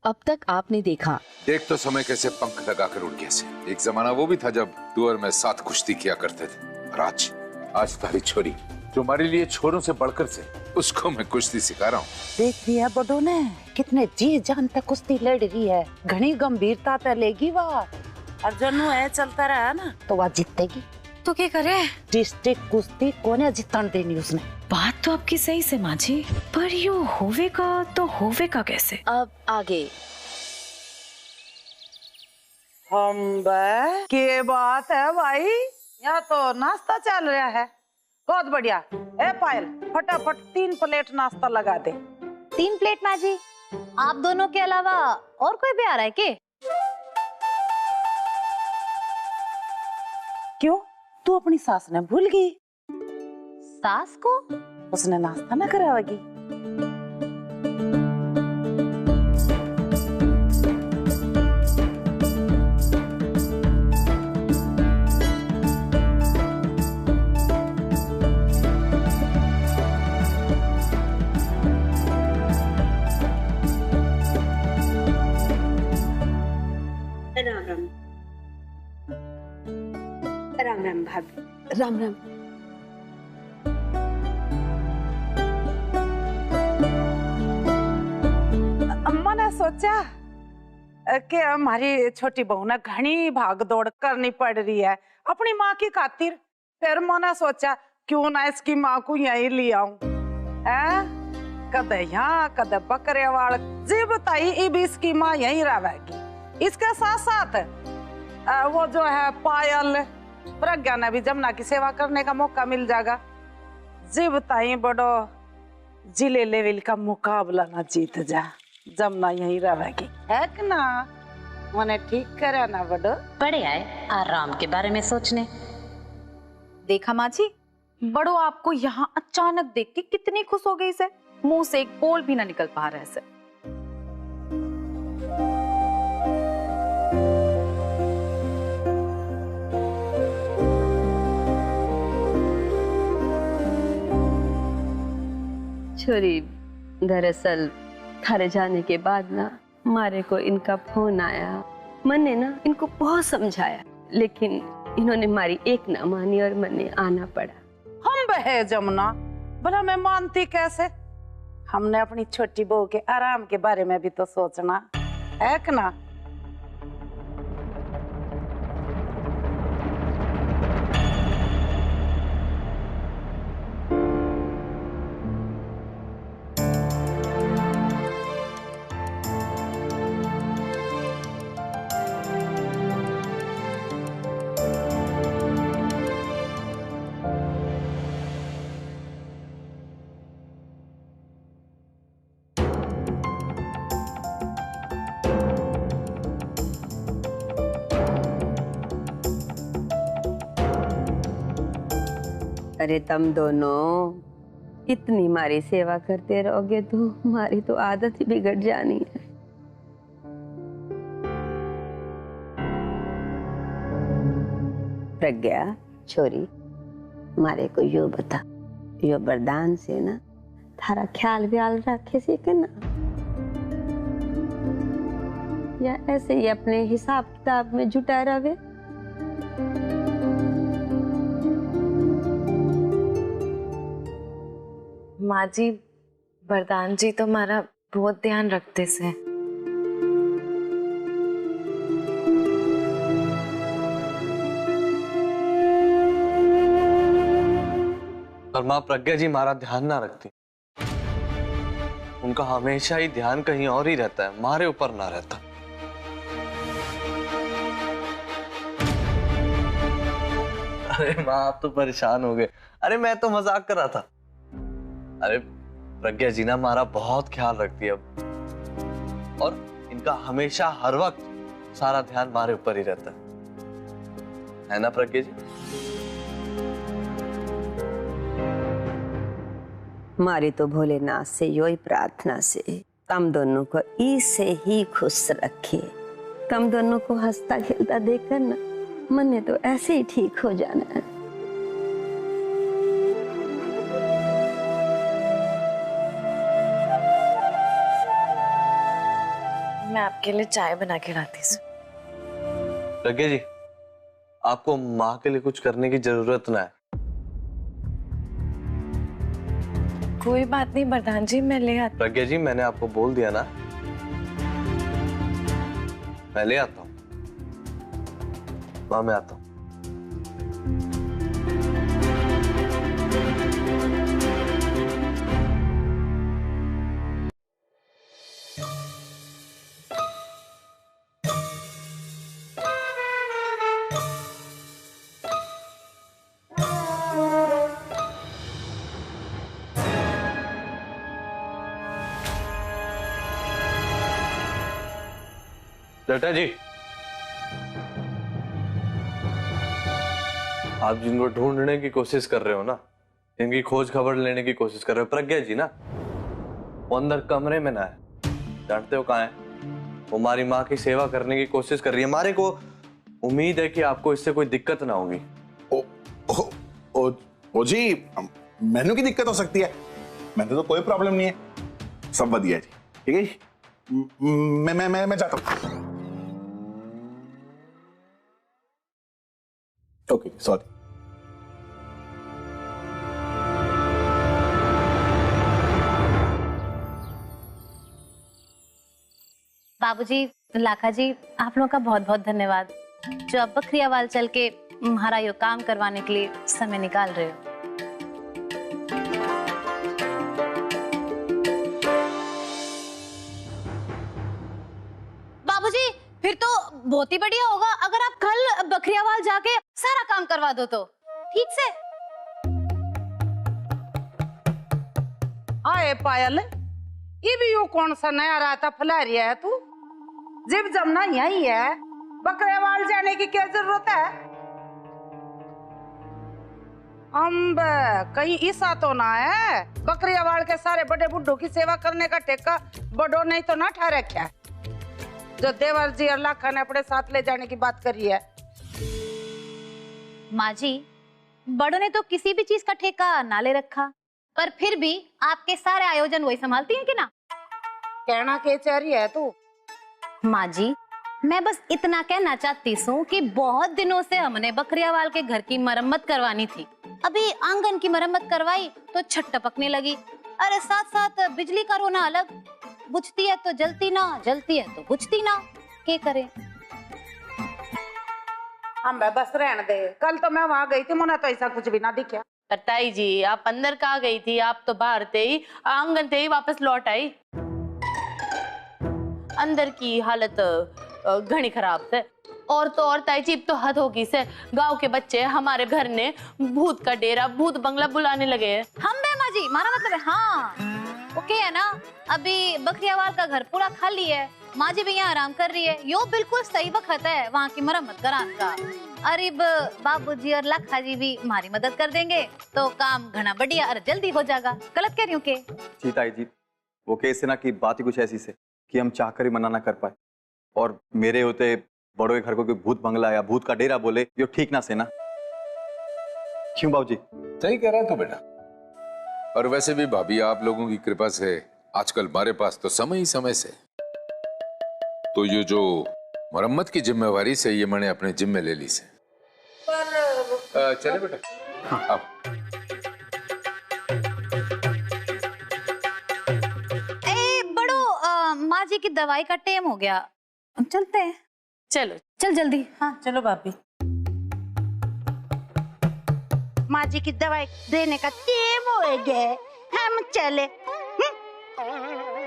अब तक आपने देखा। देख तो समय कैसे पंख लगाकर उड़ गया से। एक जमाना वो भी था जब तू और मैं साथ कुश्ती किया करते थे। और आज तारी छोरी जो हमारे लिए छोरों से बढ़कर से, उसको मैं कुश्ती सिखा रहा हूँ। देख रही है बड़ो ने कितने जी जान तक कुश्ती लड़ रही है, घनी गंभीरता तक लेगी वह। और जनू है चलता रहा ना तो वह जीतेगी। तो क्या करे? डिस्ट्रिक्ट कुश्ती कोने जितन देनी उसने। बात तो आपकी सही से माँ जी, पर यो होवेगा तो होवेगा कैसे? अब आगे। हम के बात है भाई, यहाँ तो नाश्ता चल रहा है। बहुत बढ़िया। ए पायल, फटाफट 3 प्लेट नाश्ता लगा दे। 3 प्लेट माँ जी? आप दोनों के अलावा और कोई भी आ रहा है के? क्यों, तू अपनी सास ने भूल गई? सास को उसने नाश्ता न करावेगी? राम राम भाभी। राम राम। अम्मा ने सोचा कि हमारी छोटी बहू ने घनी भाग दौड़ करनी पड़ रही है अपनी माँ की खातिर। फिर मैंने सोचा क्यों ना इसकी माँ को यहीं ले आऊं। कदे यहाँ कदे बकरेवाड़ जी बताई इब इसकी माँ यहीं रहेगी। इसके साथ साथ वो जो है पायल प्रज्ञा ने भी जमुना की सेवा करने का मौका मिल जाएगा। जी बताई बड़ो जिले लेवल का मुकाबला ना जीत जा, जमुना यहीं रहेगी है कि ना? मैंने ठीक करा ना बड़ो? बड़े आए आराम के बारे में सोचने। देखा माँ जी, बड़ो आपको यहाँ अचानक देख के कितनी खुश हो गई से, मुंह से एक बोल भी ना निकल पा रहे से। छोरी, दरअसल थारे जाने के बाद ना मारे को इनका फोन आया। मैंने ना इनको बहुत समझाया, लेकिन इन्होंने मारी एक ना मानी और मैंने आना पड़ा। हम बहे जमुना, भला मैं मानती कैसे? हमने अपनी छोटी बहू के आराम के बारे में भी तो सोचना है कि ना? अरे तुम दोनों इतनी मारी सेवा करते रहोगे तो हमारी तो आदत ही बिगड़ जानी है। प्रज्ञा छोरी, मारे को यो बता, यो वरदान से ना थारा ख्याल व्याल रखे से के ना, या ऐसे ही अपने हिसाब किताब में जुटा रहे? माँ जी, वरदान जी तो हमारा बहुत ध्यान रखते से। पर माँ प्रज्ञा जी हमारा ध्यान ना रखती। उनका हमेशा ही ध्यान कहीं और ही रहता है, हमारे ऊपर ना रहता। अरे माँ, आप तो परेशान हो गए। अरे मैं तो मजाक कर रहा था। अरे प्रज्ञा जी ना हमारा बहुत ख्याल रखती है और इनका हमेशा हर वक्त सारा ध्यान हमारे ऊपर ही रहता है ना प्रज्ञा जी? हमारी तो भोलेनाथ से यो ही प्रार्थना से तुम दोनों को इससे ही खुश रखे। तुम दोनों को हंसता खेलता देखकर ना मन ने तो ऐसे ही ठीक हो जाना है। मैं आपके लिए चाय बना के लाती हूँ। प्रज्ञा जी, आपको माँ के लिए कुछ करने की जरूरत ना है। कोई बात नहीं प्रधान जी, मैं ले आती। प्रज्ञा जी, मैंने आपको बोल दिया ना, मैं ले आता हूँ। माँ, मैं आता हूँ। लटा जी, आप जिनको ढूंढने की कोशिश कर रहे हो ना, इनकी खोज खबर लेने की कोशिश कर रहे हो, प्रज्ञा जी ना, वो अंदर कमरे में ना है। जानते हो कहाँ है? वो हमारी माँ की सेवा करने की कोशिश कर रही है। हमारे को उम्मीद है कि आपको इससे कोई दिक्कत ना होगी। ओ जी, मैनू की दिक्कत हो सकती है? मैंने तो कोई प्रॉब्लम नहीं है, सब बढ़िया जी। ठीक है जी, मैं जाता हूँ। Okay, sorry. बाबूजी, लाखा जी, आप लोगों का बहुत बहुत धन्यवाद जो अब बखरियावाल चल के हमारा ये काम करवाने के लिए समय निकाल रहे हो। बाबूजी, फिर तो बहुत ही बढ़िया होगा अगर आप कल बखरियावाल जाके सारा काम करवा दो तो ठीक से। आए पायल, ये भी यो कौन सा नया राता फैला रिया है तू? जिब जमना यही है, बकरेवाल जाने की क्या जरूरत है? अम्ब कहीं ऐसा तो ना है बकरियावाल के सारे बड़े बुड्ढों की सेवा करने का ठेका बड़ों नहीं तो ना ठा रखा है, जो देवर जी और लाखा ने अपने साथ ले जाने की बात करी है। माँ जी, बड़ों ने तो किसी भी चीज का ठेका ना ले रखा, पर फिर भी आपके सारे आयोजन वही संभालती हैं कि ना? कहना के चाह रही है तू? माँ जी, मैं बस इतना कहना चाहती हूँ कि बहुत दिनों से हमने बकरियावाल के घर की मरम्मत करवानी थी। अभी आंगन की मरम्मत करवाई तो छत टपकने लगी। अरे साथ साथ बिजली का रोना अलग, बुझती है तो जलती ना, जलती है तो बुझती ना, क्या करें? हम बस रहने दे। कल तो मैं वहां गई थी, मुझे तो ऐसा कुछ भी ना दिखा। ताई जी, आप अंदर कहाँ गई थी? आप तो बाहर थे ही, आंगन थे ही, वापस लौट आई। अंदर की हालत घनी खराब है। और तो और ताई जी, तो हद होगी से गांव के बच्चे हमारे घर ने भूत का डेरा, भूत बंगला बुलाने लगे हैं। हम बे माँ जी, मारा मतलब है हाँ ओके है ना। अभी बकरियावाल का घर पूरा खाली है, माँ जी भी यहाँ आराम कर रही है। यो बिल्कुल सही वक्त है वहाँ की मरम्मत कराने का। अरे बाबूजी और लाखा जी भी हमारी मदद कर देंगे तो काम घना बढ़िया और जल्दी हो जाएगा। गलत कह रही हूँ के? जी ताई जी, वो कैसे ना कि बात ही कुछ ऐसी से कि हम चाहकर ही मना ना कर पाए, और मेरे होते बड़ों के घर को कोई भूत बंगला या भूत का डेरा बोले, यो ठीक ना से ना। क्यों बाबूजी? सही कह रहा है तू बेटा। और वैसे भी भाभी, आप लोगों की कृपा से आजकल हमारे पास तो समय ही समय से, तो ये जो मरम्मत की जिम्मेवारी से ये मैंने अपने जिम्मे ले ली से। चले बेटा। हाँ। अब माँ जी की दवाई का टाइम हो गया, चलते हैं। चलो चल जल्दी। हाँ चलो भाभी। माँ जी की दवाई देने का टाइम हो गया, हम चले।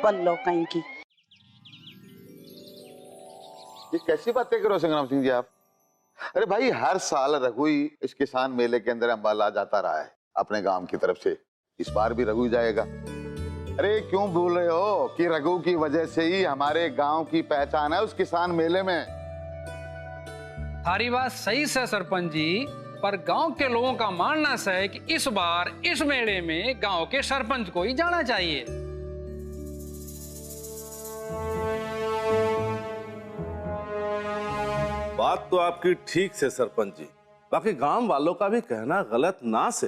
बल्लो कहीं की। ये कैसी बातें करो संग्राम सिंह जी आप? अरे भाई, हर साल रघुई इस किसान मेले के अंदर अंबाला जाता रहा है अपने गांव की तरफ से, इस बार भी रघु जाएगा। अरे क्यों भूल रहे हो कि रघु की वजह से ही हमारे गांव की पहचान है उस किसान मेले में। थारी बात सही है सरपंच जी, पर गांव के लोगों का मानना है कि इस बार इस मेले में गांव के सरपंच को ही जाना चाहिए। बात तो आपकी ठीक से सरपंच जी, बाकी गांव वालों का भी कहना गलत ना से।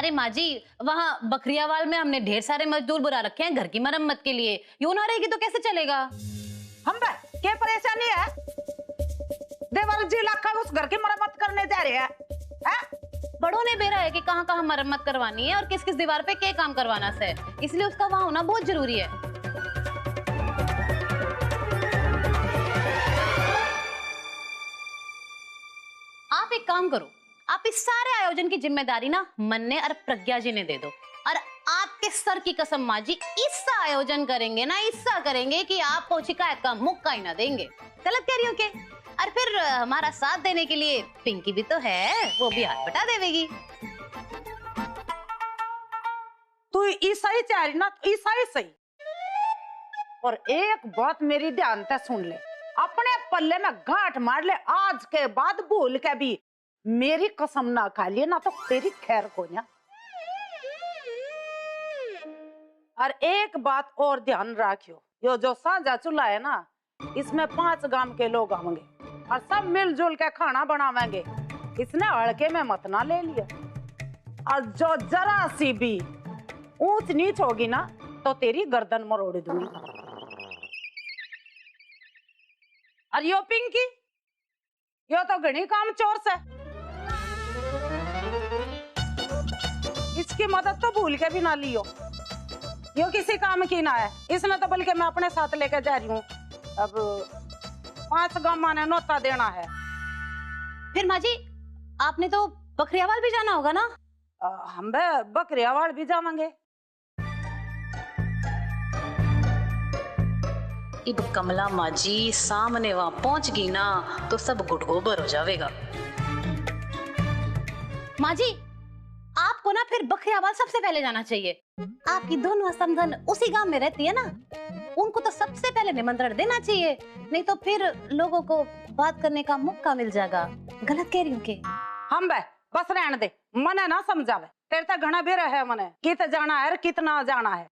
अरे माँ जी, वहाँ बकरियावाल में हमने ढेर सारे मजदूर बुला रखे हैं घर की मरम्मत के लिए। यूं ना रहेगी तो कैसे चलेगा? हम क्या परेशानी है? देवर जी लाखा उस घर की मरम्मत करने जा रहे हैं। बड़ों ने बेरा है कि कहाँ कहाँ मरम्मत करवानी है और किस किस दीवार पे क्या काम करवाना है, इसलिए उसका वहाँ होना बहुत जरूरी है। आप एक काम करो, आप इस सारे आयोजन की जिम्मेदारी ना मन्ने और प्रज्ञा जी ने दे दो, और आपके सर की कसम माँ जी, इसका आयोजन करेंगे ना, इसका करेंगे कि आपको शिकायत का मुक्का ही ना देंगे। गलत कह रही हो क्या? और फिर हमारा साथ देने के लिए पिंकी भी तो है, वो भी हाथ बटा देगी। तू ईसाई चाह रही ना, तो ईसाई सही। और एक बात मेरी ध्यान से सुन ले, अपने पल्ले में गांठ मार ले, आज के बाद भूल के भी मेरी कसम ना खा लिए ना तो तेरी खैर को ना। और एक बात और ध्यान रखियो, यो जो साझा चूल्हा है ना, इसमें 5 गांव के लोग आवेंगे और सब मिलजुल के खाना बनावेंगे। इसने हड़के में मत ना ले लिया, और जो जरा सी भी ऊंच नीच होगी ना तो तेरी गर्दन मरोड़ दूंगी। और यो पिंकी, यो तो घनी काम चोर से, इसकी मदद तो भूल के भी ना लियो। यो किसी काम की ना है, इसने तो बल्कि मैं अपने साथ लेकर जा रही हूँ। अब 5 गांव ने नोता देना है। फिर माँ जी, आपने तो बकरियावाल भी जाना होगा ना? हम बकरियावाल भी जाएंगे। इब कमला माँ जी सामने वहां पहुंच गई ना तो सब गुटगोबर हो जाएगा। माँ जी, आपको ना फिर बकरियावाल सबसे पहले जाना चाहिए। आपकी दोनों समधन उसी गांव में रहती है ना, उनको तो सबसे पहले निमंत्रण देना चाहिए, नहीं तो फिर लोगों को बात करने का मौका मिल जाएगा। गलत कह रही हूँ के? हम बस रहने दे, मने ना समझावे। तेरे तक घना भी रहे मने, कित जाना है कितना जाना है।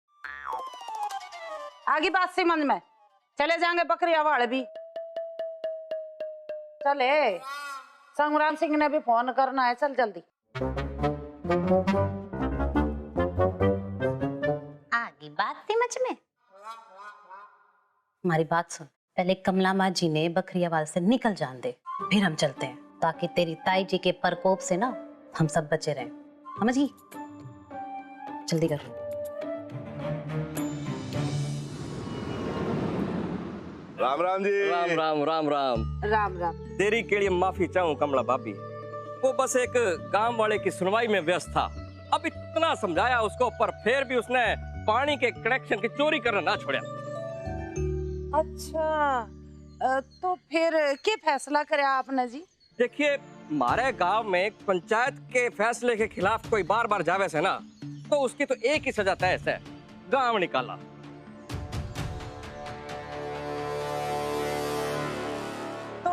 आगे बात समझ में, चले जाएंगे बकरियावाल भी। चले, संग्राम सिंह ने भी फोन करना है, चल जल्दी। आगे बात समझ में। हमारी बात सुन, पहले कमला माँ जी ने बकरियावाल से निकल जान दे, फिर हम चलते हैं, ताकि तेरी ताई जी के प्रकोप से ना हम सब बचे रहें। समझी? जल्दी कर। राम राम जी। राम राम राम राम राम राम। तेरी के लिए माफी चाहूँ कमला भाभी, वो बस एक गांव वाले की सुनवाई में व्यस्त था। अब इतना समझाया उसको, पर फिर भी उसने पानी के कनेक्शन की चोरी करना ना छोड़ा। अच्छा, तो फिर क्या फैसला करे आपने जी? देखिए, हमारे गांव में पंचायत के फैसले के खिलाफ कोई बार बार जावे से ना, तो उसकी तो एक ही सजा तय है, गांव निकाला। तो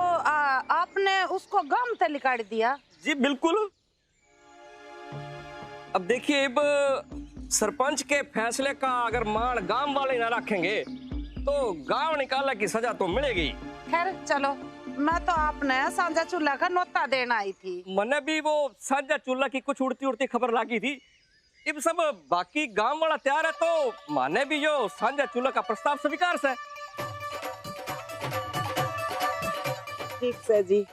आपने उसको गांव से निकाल दिया? जी बिल्कुल। अब देखिए, अब सरपंच के फैसले का अगर मान गांव वाले ना रखेंगे तो गांव निकालने की सजा तो मिलेगी। खैर चलो, मैं तो आपने सांझा चूल्हा का नोता देना आई थी। मैंने भी वो सांझा चूल्हा की कुछ उड़ती उड़ती खबर लागी थी। अब सब बाकी गांव वाला तैयार है तो माने भी जो सांझा चूल्हा का प्रस्ताव स्वीकार से। ठीक से जी।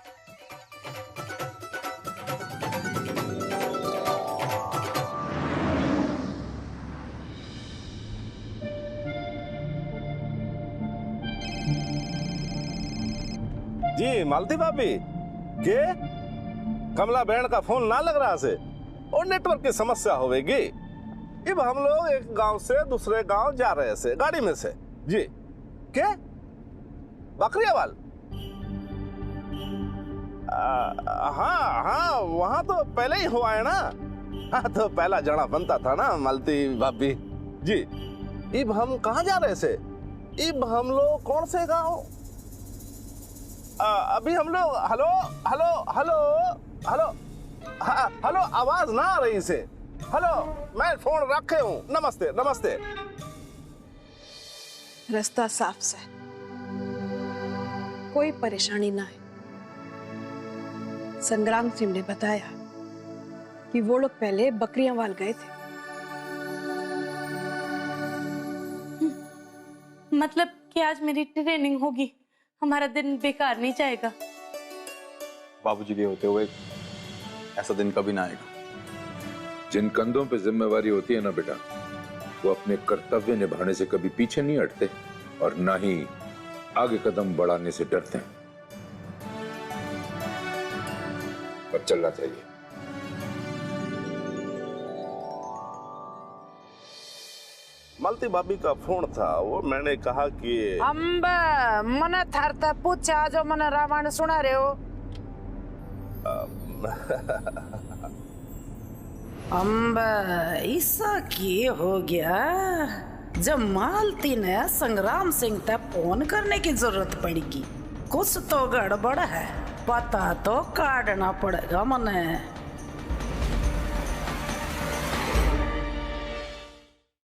जी मालती भाभी, के कमला बहन का फोन ना लग रहा से और नेटवर्क की समस्या होगी। अब हम लोग एक गांव से दूसरे गांव जा रहे से गाड़ी में से। जी के बकरियावाल? हाँ हाँ, वहां तो पहले ही हुआ है ना। हाँ, तो पहला जाना बनता था ना मालती भाभी जी। अब हम कहाँ जा रहे से? अब हम लोग कौन से गांव? अभी हम लोग hello hello hello hello hello, आवाज ना आ रही से। हेलो, मैं फोन रखे हूँ। नमस्ते नमस्ते। रास्ता साफ से, कोई परेशानी ना है। संग्राम सिंह ने बताया कि वो लोग पहले बकरियां वाल गए थे। मतलब कि आज मेरी ट्रेनिंग होगी, हमारा दिन बेकार नहीं जाएगा। बाबूजी के होते हुए ऐसा दिन कभी ना आएगा। जिन कंधों पे जिम्मेवारी होती है ना बेटा, वो अपने कर्तव्य निभाने से कभी पीछे नहीं हटते और ना ही आगे कदम बढ़ाने से डरते हैं। अब चलना चाहिए। मालती भाभी का फोन था, वो मैंने कहा कि अम्ब मने थारता पूछा जो मने रामायण सुना रहे हो। अम्ब ऐसा की हो गया जब मालती ने संग्राम सिंह तक फोन करने की जरूरत पड़ेगी। कुछ तो गड़बड़ है, पता तो काटना पड़ेगा मने।